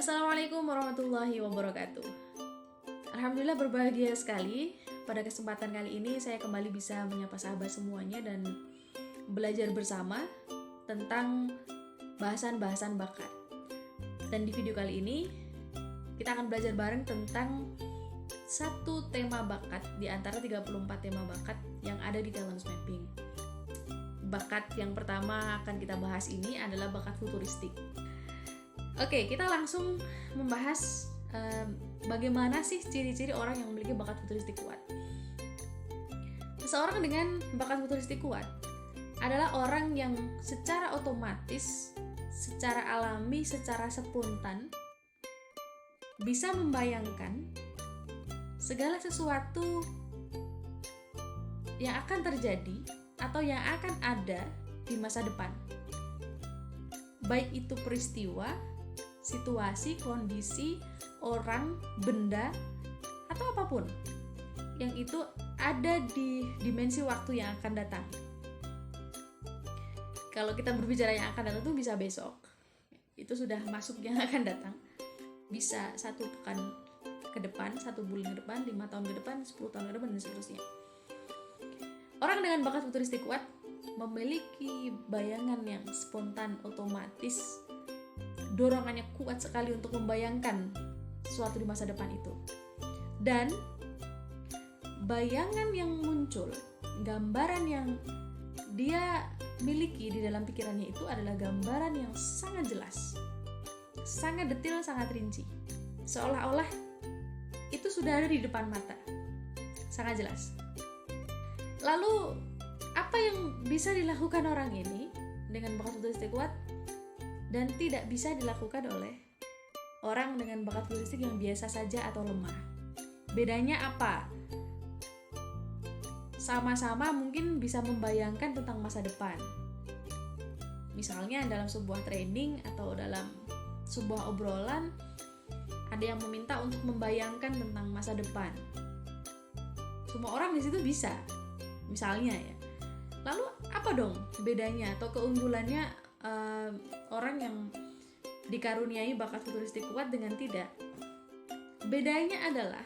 Assalamualaikum warahmatullahi wabarakatuh. Alhamdulillah berbahagia sekali. Pada kesempatan kali ini saya kembali bisa menyapa sahabat semuanya dan belajar bersama tentang bahasan-bahasan bakat. Dan di video kali ini kita akan belajar bareng tentang satu tema bakat di antara 34 tema bakat yang ada di Talents Mapping. Bakat yang pertama akan kita bahas ini adalah bakat futuristik. Oke, kita langsung membahas bagaimana sih ciri-ciri orang yang memiliki bakat futuristik kuat. Seseorang dengan bakat futuristik kuat adalah orang yang secara otomatis, secara alami, secara spontan bisa membayangkan segala sesuatu yang akan terjadi atau yang akan ada di masa depan. Baik itu peristiwa, situasi, kondisi, orang, benda, atau apapun yang itu ada di dimensi waktu yang akan datang. Kalau kita berbicara yang akan datang itu bisa besok, itu sudah masuk yang akan datang, bisa 1 pekan ke depan, 1 bulan ke depan, 5 tahun ke depan, 10 tahun ke depan, dan seterusnya. Orang dengan bakat futuristik kuat memiliki bayangan yang spontan, otomatis, dorongannya kuat sekali untuk membayangkan sesuatu di masa depan itu. Dan bayangan yang muncul, gambaran yang dia miliki di dalam pikirannya itu adalah gambaran yang sangat jelas, sangat detail, sangat rinci. Seolah-olah itu sudah ada di depan mata, sangat jelas. Lalu, apa yang bisa dilakukan orang ini dengan bakat futuristik kuat dan tidak bisa dilakukan oleh orang dengan bakat futuristik yang biasa saja atau lemah? Bedanya apa? Sama-sama mungkin bisa membayangkan tentang masa depan. Misalnya dalam sebuah training atau dalam sebuah obrolan, ada yang meminta untuk membayangkan tentang masa depan. Semua orang di situ bisa, misalnya ya. Lalu apa dong bedanya atau keunggulannya orang yang dikaruniai bakat futuristik kuat dengan tidak? Bedanya adalah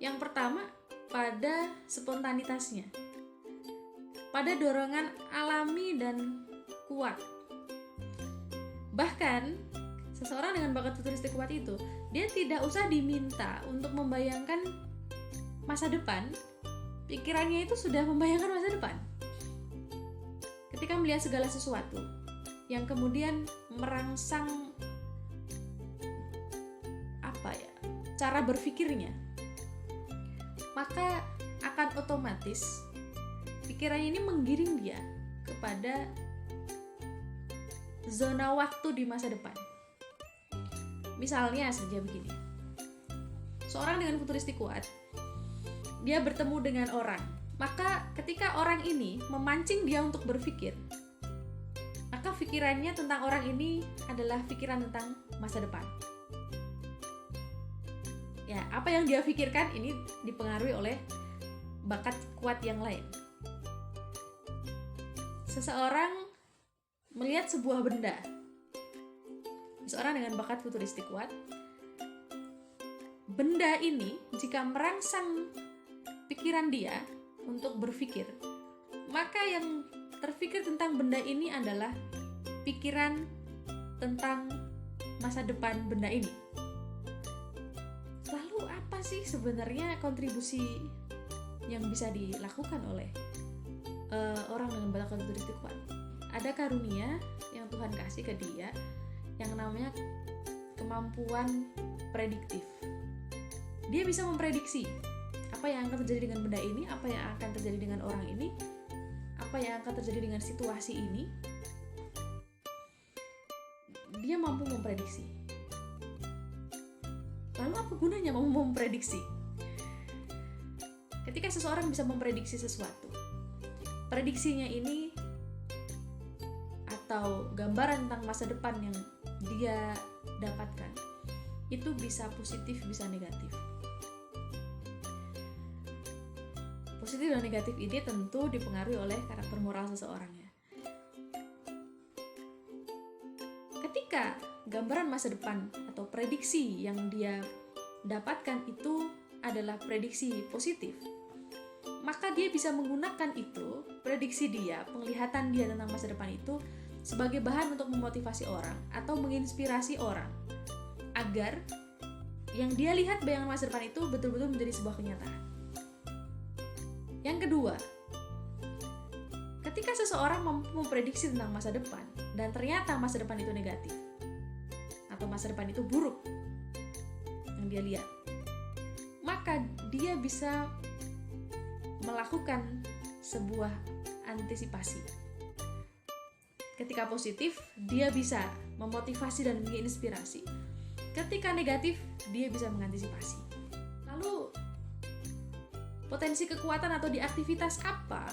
yang pertama pada spontanitasnya, pada dorongan alami dan kuat. Bahkan seseorang dengan bakat futuristik kuat itu, dia tidak usah diminta untuk membayangkan masa depan, pikirannya itu sudah membayangkan masa depan. Ketika melihat segala sesuatu yang kemudian merangsang cara berpikirnya, maka akan otomatis pikirannya ini menggiring dia kepada zona waktu di masa depan. Misalnya saja begini, seorang dengan futuristik kuat, dia bertemu dengan orang, maka ketika orang ini memancing dia untuk berpikir, maka pikirannya tentang orang ini adalah pikiran tentang masa depan. Ya, apa yang dia pikirkan ini dipengaruhi oleh bakat kuat yang lain. Seseorang melihat sebuah benda, seseorang dengan bakat futuristik kuat, benda ini jika merangsang pikiran dia untuk berpikir, maka yang terpikir tentang benda ini adalah pikiran tentang masa depan benda ini. Lalu apa sih sebenarnya kontribusi yang bisa dilakukan oleh orang dengan bakat futuristik kuat? Ada karunia yang Tuhan kasih ke dia yang namanya kemampuan prediktif. Dia bisa memprediksi apa yang akan terjadi dengan benda ini, apa yang akan terjadi dengan orang ini, apa yang akan terjadi dengan situasi ini. Dia mampu memprediksi. Lalu apa gunanya memprediksi? Ketika seseorang bisa memprediksi sesuatu, prediksinya ini atau gambaran tentang masa depan yang dia dapatkan itu bisa positif, bisa negatif. Positif dan negatif ini tentu dipengaruhi oleh karakter moral seseorang ya. Ketika gambaran masa depan atau prediksi yang dia dapatkan itu adalah prediksi positif, maka dia bisa menggunakan itu, prediksi dia, penglihatan dia tentang masa depan itu sebagai bahan untuk memotivasi orang atau menginspirasi orang agar yang dia lihat bayangan masa depan itu betul-betul menjadi sebuah kenyataan. Yang kedua, ketika seseorang mampu memprediksi tentang masa depan dan ternyata masa depan itu negatif atau masa depan itu buruk yang dia lihat, maka dia bisa melakukan sebuah antisipasi. Ketika positif, dia bisa memotivasi dan menginspirasi. Ketika negatif, dia bisa mengantisipasi. Lalu, potensi kekuatan atau di aktivitas apa?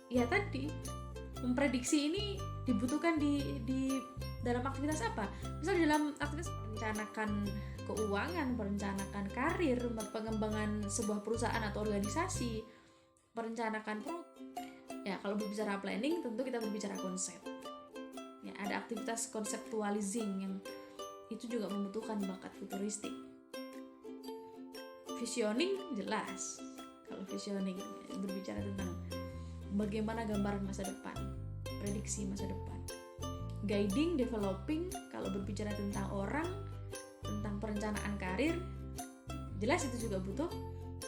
Ya tadi, memprediksi ini dibutuhkan di dalam aktivitas apa? Misal dalam aktivitas merencanakan keuangan, merencanakan karir, pengembangan sebuah perusahaan atau organisasi, merencanakan produk. Ya, kalau berbicara planning, tentu kita berbicara konsep. Ya, ada aktivitas conceptualizing yang itu juga membutuhkan bakat futuristik. Visioning jelas. Kalau visioning berbicara tentang bagaimana gambaran masa depan, prediksi masa depan. Guiding, developing, kalau berbicara tentang orang, tentang perencanaan karir, jelas itu juga butuh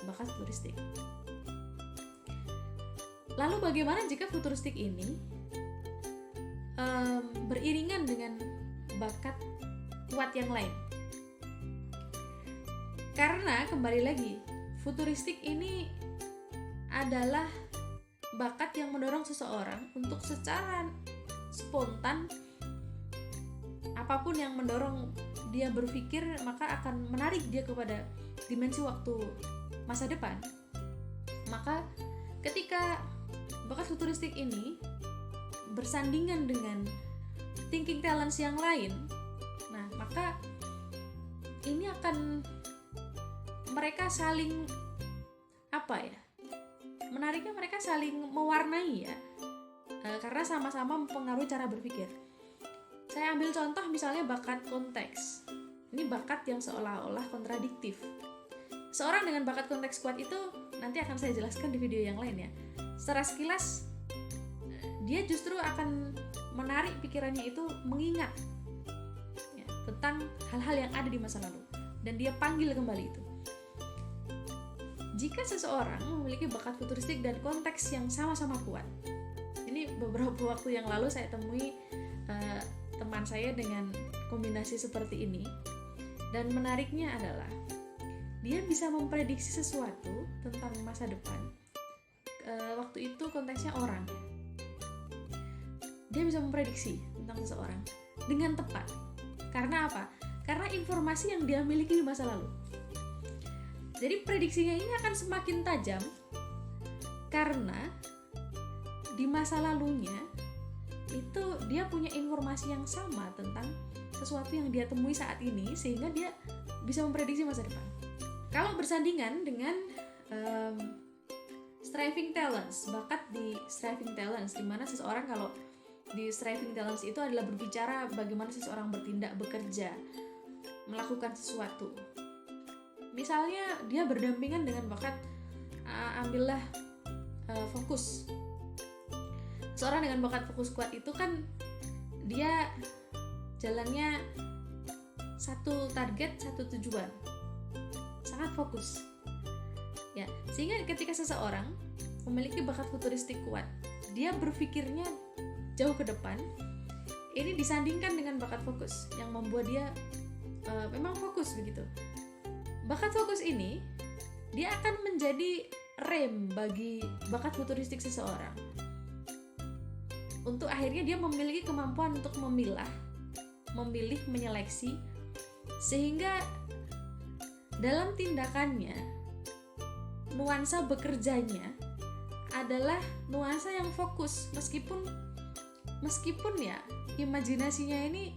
bakat futuristik. Lalu bagaimana jika futuristik ini beriringan dengan bakat kuat yang lain? Karena kembali lagi, futuristik ini adalah bakat yang mendorong seseorang untuk secara spontan, apapun yang mendorong dia berpikir maka akan menarik dia kepada dimensi waktu masa depan. Maka ketika bakat futuristik ini bersandingan dengan thinking talents yang lain, nah maka ini akan mereka saling menariknya, mereka saling mewarnai ya, karena sama-sama mempengaruhi cara berpikir. Saya ambil contoh misalnya bakat konteks. Ini bakat yang seolah-olah kontradiktif. Seorang dengan bakat konteks kuat itu nanti akan saya jelaskan di video yang lain ya. Secara sekilas dia justru akan menarik pikirannya itu mengingat ya, tentang hal-hal yang ada di masa lalu dan dia panggil kembali itu. Jika seseorang memiliki bakat futuristik dan konteks yang sama-sama kuat, ini beberapa waktu yang lalu saya temui teman saya dengan kombinasi seperti ini, dan menariknya adalah dia bisa memprediksi sesuatu tentang masa depan. Waktu itu konteksnya orang. Dia bisa memprediksi tentang seseorang dengan tepat. Karena apa? Karena informasi yang dia miliki di masa lalu. Jadi prediksinya ini akan semakin tajam karena di masa lalunya itu dia punya informasi yang sama tentang sesuatu yang dia temui saat ini, sehingga dia bisa memprediksi masa depan. Kalau bersandingan dengan striving talents, bakat di striving talents, di mana seseorang kalau di striving talents itu adalah berbicara bagaimana seseorang bertindak, bekerja, melakukan sesuatu. Misalnya dia berdampingan dengan bakat ambillah fokus. Seorang dengan bakat fokus kuat itu kan dia jalannya satu target, satu tujuan, sangat fokus ya, sehingga ketika seseorang memiliki bakat futuristik kuat, dia berpikirnya jauh ke depan. Ini disandingkan dengan bakat fokus yang membuat dia memang fokus begitu. Bakat fokus ini dia akan menjadi rem bagi bakat futuristik seseorang untuk akhirnya dia memiliki kemampuan untuk memilih, menyeleksi, sehingga dalam tindakannya nuansa bekerjanya adalah nuansa yang fokus, meskipun ya imajinasinya ini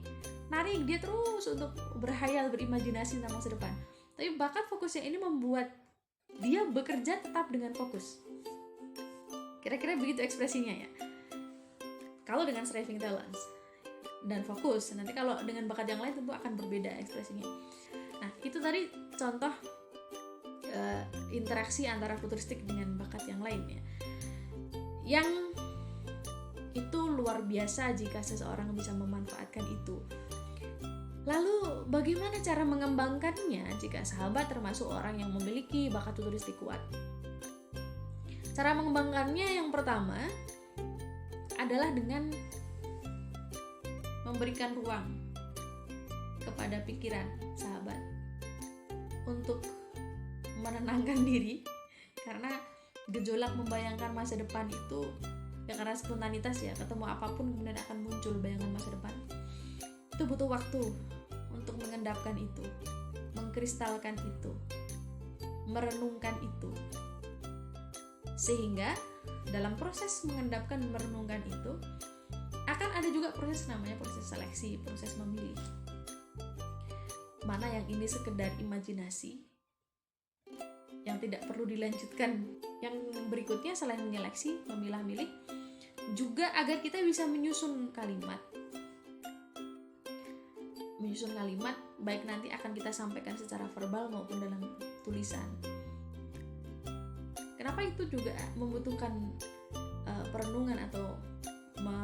narik dia terus untuk berhayal, berimajinasi tentang masa depan, tapi bakat fokusnya ini membuat dia bekerja tetap dengan fokus. Kira-kira begitu ekspresinya ya. Kalau dengan striving talents, dan fokus. Nanti kalau dengan bakat yang lain tentu akan berbeda ekspresinya. Nah, itu tadi contoh interaksi antara futuristik dengan bakat yang lainnya. Yang itu luar biasa jika seseorang bisa memanfaatkan itu. Lalu bagaimana cara mengembangkannya jika sahabat termasuk orang yang memiliki bakat futuristik kuat? Cara mengembangkannya yang pertama adalah dengan memberikan ruang kepada pikiran sahabat untuk menenangkan diri, karena gejolak membayangkan masa depan itu ya karena spontanitas ya, ketemu apapun kemudian akan muncul bayangan masa depan. Itu butuh waktu untuk mengendapkan itu, mengkristalkan itu, merenungkan itu. Sehingga dalam proses mengendapkan dan merenungkan itu akan ada juga proses namanya proses seleksi, proses memilih. Mana yang ini sekedar imajinasi yang tidak perlu dilanjutkan. Yang berikutnya selain menyeleksi, memilah-milih, juga agar kita bisa menyusun kalimat. Menyusun kalimat baik nanti akan kita sampaikan secara verbal maupun dalam tulisan. Kenapa itu juga membutuhkan perenungan atau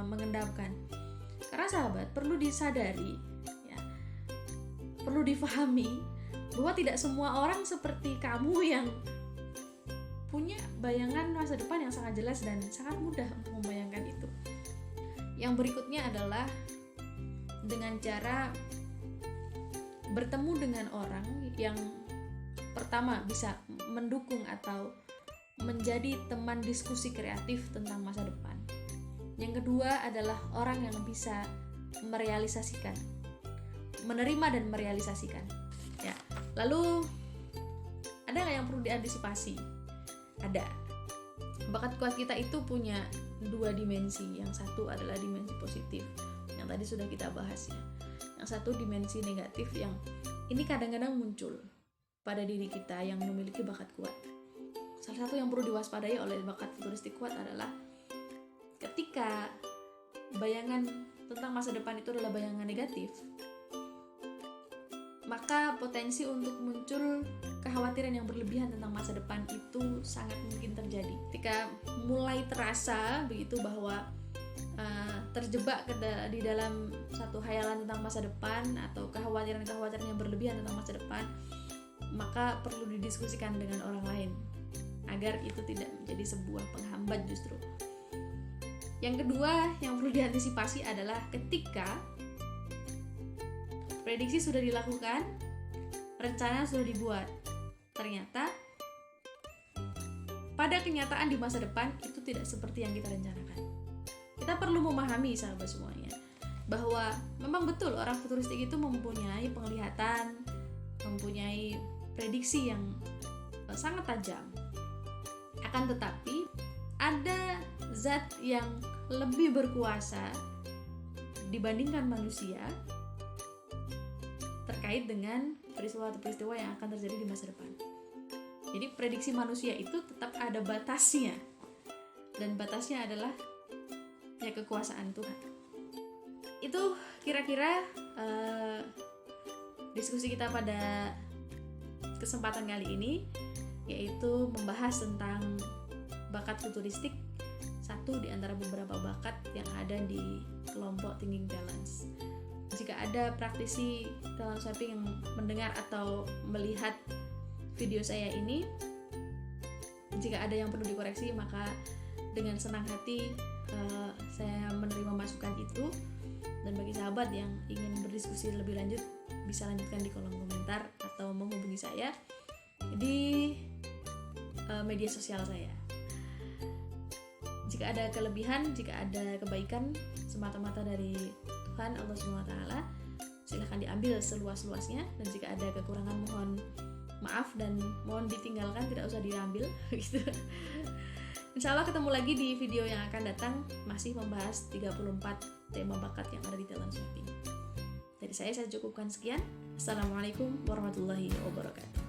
mengendapkan? Karena sahabat perlu disadari, ya, perlu difahami bahwa tidak semua orang seperti kamu yang punya bayangan masa depan yang sangat jelas dan sangat mudah untuk membayangkan itu. Yang berikutnya adalah dengan cara bertemu dengan orang yang pertama bisa mendukung atau menjadi teman diskusi kreatif tentang masa depan. Yang kedua adalah orang yang bisa merealisasikan, menerima dan merealisasikan. Ya, lalu ada nggak yang perlu diantisipasi? Ada. Bakat kuat kita itu punya dua dimensi. Yang satu adalah dimensi positif, yang tadi sudah kita bahas ya. Yang satu dimensi negatif yang ini kadang-kadang muncul pada diri kita yang memiliki bakat kuat. Salah satu yang perlu diwaspadai oleh bakat futuristik kuat adalah ketika bayangan tentang masa depan itu adalah bayangan negatif, maka potensi untuk muncul kekhawatiran yang berlebihan tentang masa depan itu sangat mungkin terjadi. Ketika mulai terasa begitu bahwa terjebak di dalam satu hayalan tentang masa depan atau kekhawatiran-kekhawatiran yang berlebihan tentang masa depan, maka perlu didiskusikan dengan orang lain agar itu tidak menjadi sebuah penghambat justru. Yang kedua yang perlu diantisipasi adalah ketika prediksi sudah dilakukan, rencana sudah dibuat, ternyata pada kenyataan di masa depan itu tidak seperti yang kita rencanakan. Kita perlu memahami sahabat semuanya bahwa memang betul orang futuristik itu mempunyai penglihatan, mempunyai prediksi yang sangat tajam. Akan tetapi ada zat yang lebih berkuasa dibandingkan manusia terkait dengan peristiwa-peristiwa yang akan terjadi di masa depan. Jadi prediksi manusia itu tetap ada batasnya, dan batasnya adalah ya kekuasaan Tuhan. Itu kira-kira diskusi kita pada kesempatan kali ini, yaitu membahas tentang bakat futuristik, satu di antara beberapa bakat yang ada di kelompok Thinking Talents. Jika ada praktisi talent swapping yang mendengar atau melihat video saya ini, jika ada yang perlu dikoreksi, maka dengan senang hati saya menerima masukan itu. Dan bagi sahabat yang ingin berdiskusi lebih lanjut, bisa lanjutkan di kolom komentar atau menghubungi saya di media sosial saya. Jika ada kelebihan, jika ada kebaikan semata-mata dari Tuhan Allah SWT, silahkan diambil seluas-luasnya, dan jika ada kekurangan mohon maaf dan mohon ditinggalkan, tidak usah diambil gitu. Insya Allah ketemu lagi di video yang akan datang, masih membahas 34 tema bakat yang ada di talent swapping. Dari saya cukupkan sekian. Assalamualaikum warahmatullahi wabarakatuh.